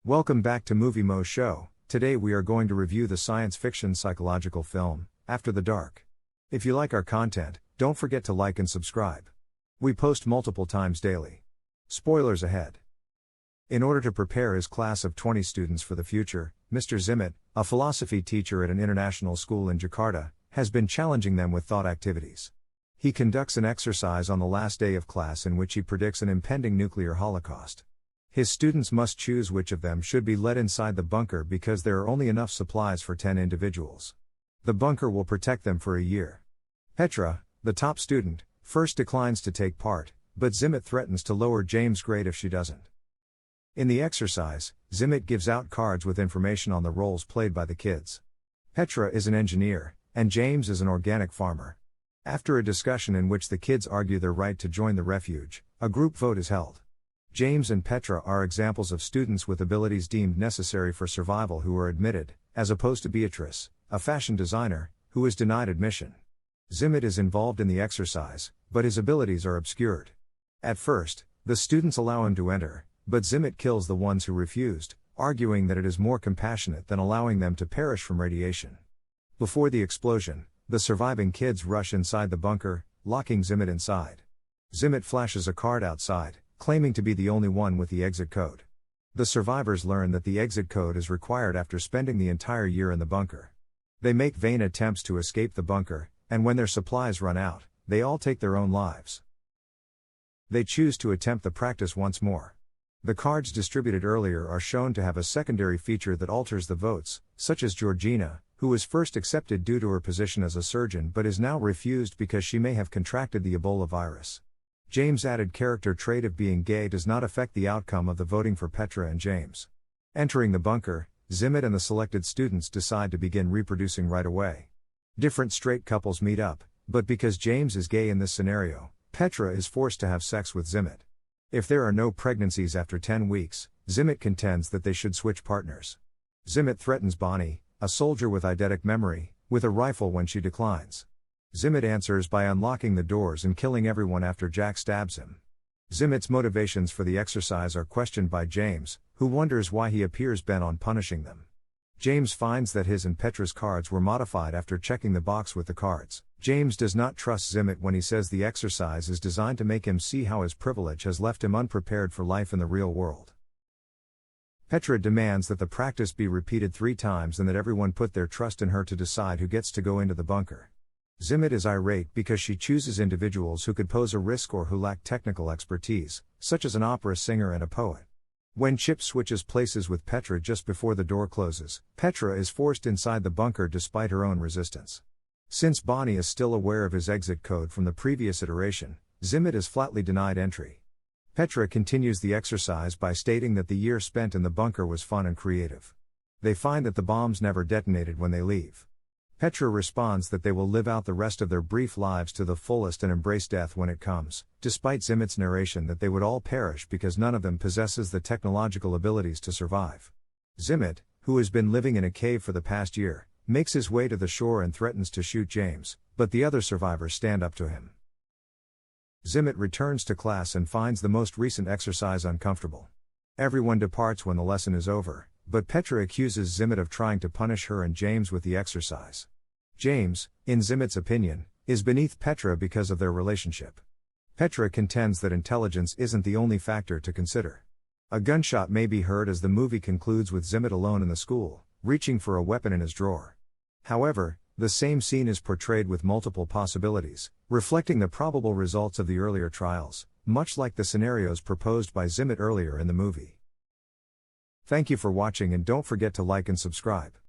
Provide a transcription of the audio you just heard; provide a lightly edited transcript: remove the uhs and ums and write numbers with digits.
Welcome back to Movie Moshow. Today we are going to review the science fiction psychological film, After the Dark. If you like our content, don't forget to like and subscribe. We post multiple times daily. Spoilers ahead. In order to prepare his class of 20 students for the future, Mr. Zimmet, a philosophy teacher at an international school in Jakarta, has been challenging them with thought activities. He conducts an exercise on the last day of class in which he predicts an impending nuclear holocaust. His students must choose which of them should be led inside the bunker because there are only enough supplies for 10 individuals. The bunker will protect them for a year. Petra, the top student, first declines to take part, but Zimmet threatens to lower James' grade if she doesn't. In the exercise, Zimmet gives out cards with information on the roles played by the kids. Petra is an engineer, and James is an organic farmer. After a discussion in which the kids argue their right to join the refuge, a group vote is held. James and Petra are examples of students with abilities deemed necessary for survival who are admitted, as opposed to Beatrice, a fashion designer, who is denied admission. Zimmet is involved in the exercise, but his abilities are obscured. At first, the students allow him to enter, but Zimmet kills the ones who refused, arguing that it is more compassionate than allowing them to perish from radiation. Before the explosion, the surviving kids rush inside the bunker, locking Zimmet inside. Zimmet flashes a card outside, claiming to be the only one with the exit code. The survivors learn that the exit code is required after spending the entire year in the bunker. They make vain attempts to escape the bunker, and when their supplies run out, they all take their own lives. They choose to attempt the practice once more. The cards distributed earlier are shown to have a secondary feature that alters the votes, such as Georgina, who was first accepted due to her position as a surgeon but is now refused because she may have contracted the Ebola virus. James' added character trait of being gay does not affect the outcome of the voting for Petra and James. Entering the bunker, Zimmet and the selected students decide to begin reproducing right away. Different straight couples meet up, but because James is gay in this scenario, Petra is forced to have sex with Zimmet. If there are no pregnancies after 10 weeks, Zimmet contends that they should switch partners. Zimmet threatens Bonnie, a soldier with eidetic memory, with a rifle when she declines. Zimmet answers by unlocking the doors and killing everyone after Jack stabs him. Zimmet's motivations for the exercise are questioned by James, who wonders why he appears bent on punishing them. James finds that his and Petra's cards were modified after checking the box with the cards. James does not trust Zimmet when he says the exercise is designed to make him see how his privilege has left him unprepared for life in the real world. Petra demands that the practice be repeated 3 times and that everyone put their trust in her to decide who gets to go into the bunker. Zimmet is irate because she chooses individuals who could pose a risk or who lack technical expertise, such as an opera singer and a poet. When Chip switches places with Petra just before the door closes, Petra is forced inside the bunker despite her own resistance. Since Bonnie is still aware of his exit code from the previous iteration, Zimmet is flatly denied entry. Petra continues the exercise by stating that the year spent in the bunker was fun and creative. They find that the bombs never detonated when they leave. Petra responds that they will live out the rest of their brief lives to the fullest and embrace death when it comes, despite Zimmet's narration that they would all perish because none of them possesses the technological abilities to survive. Zimmet, who has been living in a cave for the past year, makes his way to the shore and threatens to shoot James, but the other survivors stand up to him. Zimmet returns to class and finds the most recent exercise uncomfortable. Everyone departs when the lesson is over, but Petra accuses Zimmet of trying to punish her and James with the exercise. James, in Zimmet's opinion, is beneath Petra because of their relationship. Petra contends that intelligence isn't the only factor to consider. A gunshot may be heard as the movie concludes with Zimmet alone in the school, reaching for a weapon in his drawer. However, the same scene is portrayed with multiple possibilities, reflecting the probable results of the earlier trials, much like the scenarios proposed by Zimmet earlier in the movie. Thank you for watching and don't forget to like and subscribe.